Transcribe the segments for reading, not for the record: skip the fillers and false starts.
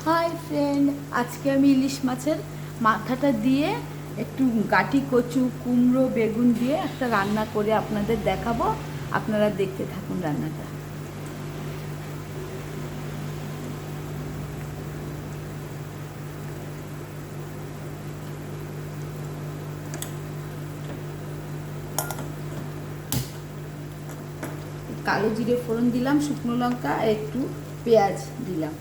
Hi friend, আজকে আমি ইলিশ মাছের মাথাটা দিয়ে একটু গাটি কচু কুমড়ো বেগুন দিয়ে একটা রান্না করে আপনাদের দেখাবো। আপনারা দেখতে থাকুন রান্নাটা। কালো জিরে ফোড়ন দিলাম, শুকনো লঙ্কা আর একটু পেঁয়াজ দিলাম।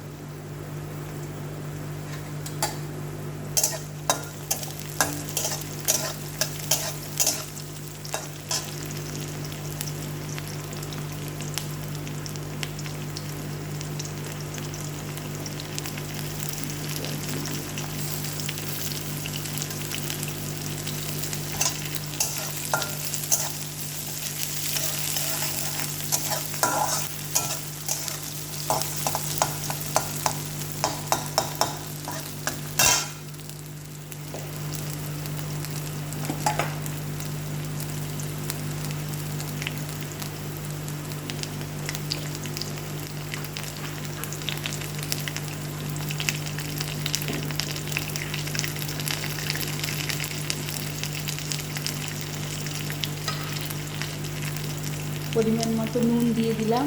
পরিমাণ মতো নুন দিয়ে দিলাম।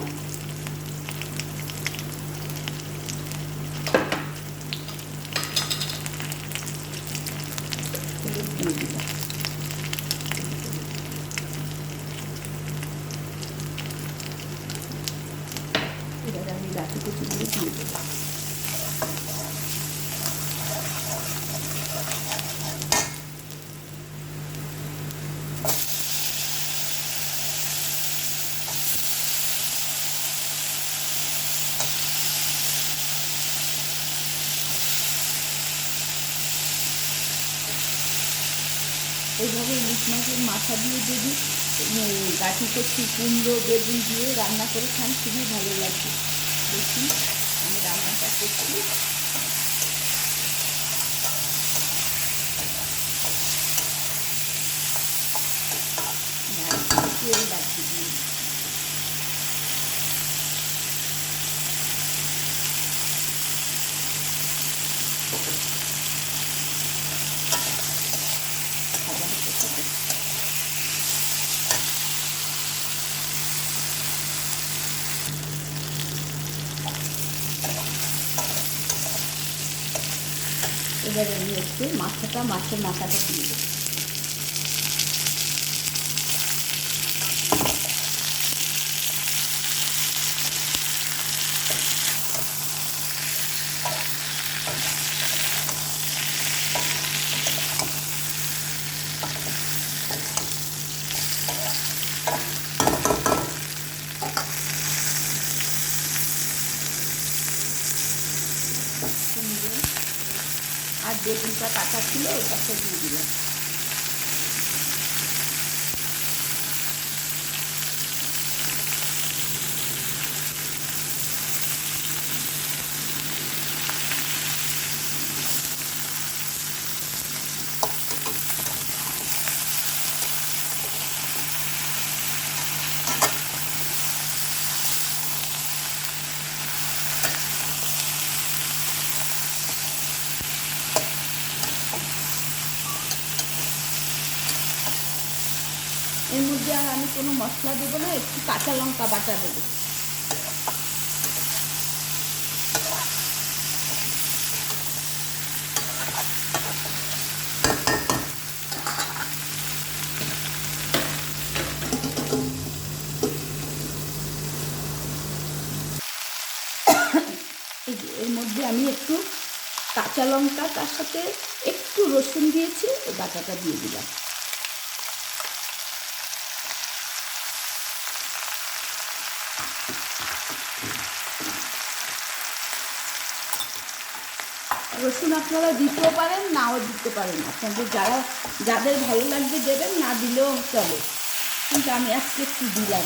দিয়ে দিলাম। এবার আমি গাটি কচুগুলো দিয়ে দেবো। এইভাবে ইলিশ মাছের মাথা দিয়ে যদি গাঠি কচু কুমড়ো বেগুন দিয়ে রান্না করে খান, খুবই ভালো লাগবে। দেখি আমি রান্নাটা করছি। তেল বাড়তে দিই। এবার আমি একটু মাছের মাথাটা দিয়ে দেবো। আর বেগুনটা কাটা ছিল, ওটাকে দিয়ে দিলাম। এর মধ্যে আর আমি কোনো মশলা দেবো না, একটু কাঁচা লঙ্কা বাটা দেবো। এর মধ্যে আমি একটু কাঁচা লঙ্কা, তার সাথে একটু রসুন দিয়েছি, ওই বাটাটা দিয়ে দিলাম। রসুন আপনারা দিতেও পারেন, নাও দিতে পারেন, আপনাদের যাদের ভালো লাগবে দেবেন, না দিলেও চলে, কিন্তু আমি আজকে একটু দিলাম।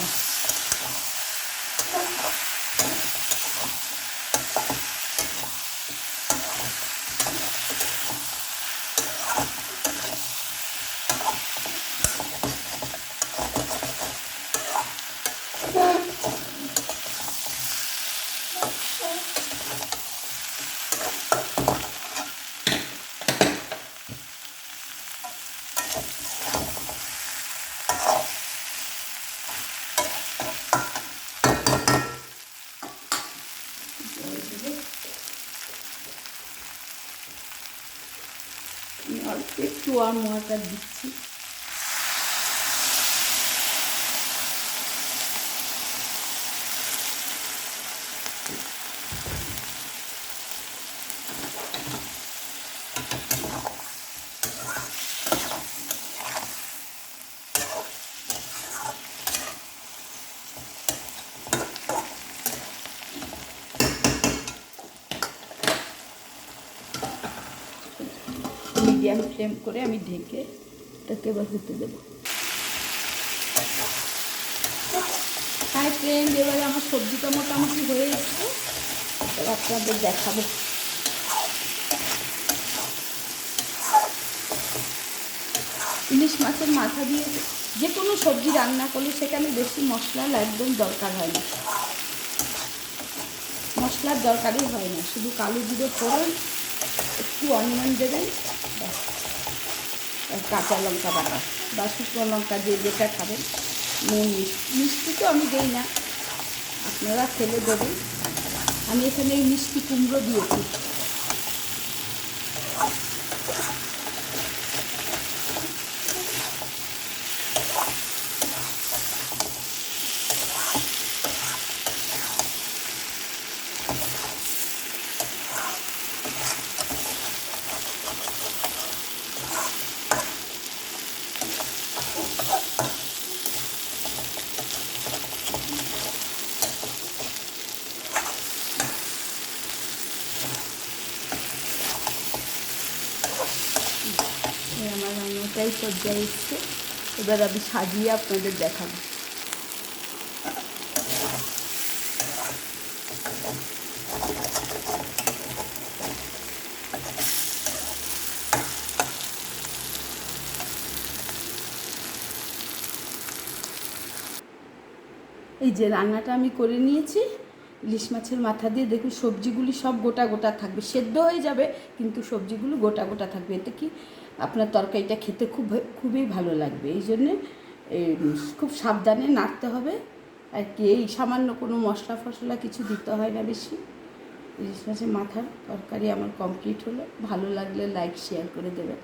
একটু ওয়ার্ম ওয়াটার দিচ্ছি। মিডিয়াম ফ্লেম করে আমি ঢেকে এটাকে এবার হতে দেবো। হাই ফ্রেন্ড, এবারে আমার সবজিটা মোটামুটি হয়ে এসছে, এবার আপনাদের দেখাবো। ইলিশ মাছের মাথা দিয়ে যে কোনো সবজি রান্না করলে সেখানে বেশি মশলার একদম দরকার হয় না, মশলার দরকারই হয় না, শুধু কালো জিরে ফোড়ন, একটু অনিয়ন দেবেন, কাঁচা লঙ্কা বাটা বা শুকনো লঙ্কা যে যেটা খাবেন, নুন মিষ্টি তো আমি দিই না, আপনারা খেলে দেবেন। আমি এখানে এই মিষ্টি কুমড়ো দিয়েছি। আমার রান্নাটাই পর্যায়ে এসছে, এবার আমি সাজিয়ে আপনাদের দেখাবো। এই যে রান্নাটা আমি করে নিয়েছি ইলিশ মাছের মাথা দিয়ে, দেখুন সবজিগুলি সব গোটা গোটা থাকবে, সেদ্ধ হয়ে যাবে কিন্তু সবজিগুলো গোটা গোটা থাকবে, এতে কি আপনার তরকারিটা খেতে খুবই ভালো লাগবে। এই জন্যে খুব সাবধানে নাড়তে হবে আর কি, এই সামান্য কোনো মশলা ফসলা কিছু দিতে হয় না বেশি। ইলিশ মাছের মাথার তরকারি আমার কমপ্লিট হলো, ভালো লাগলে লাইক শেয়ার করে দেবেন।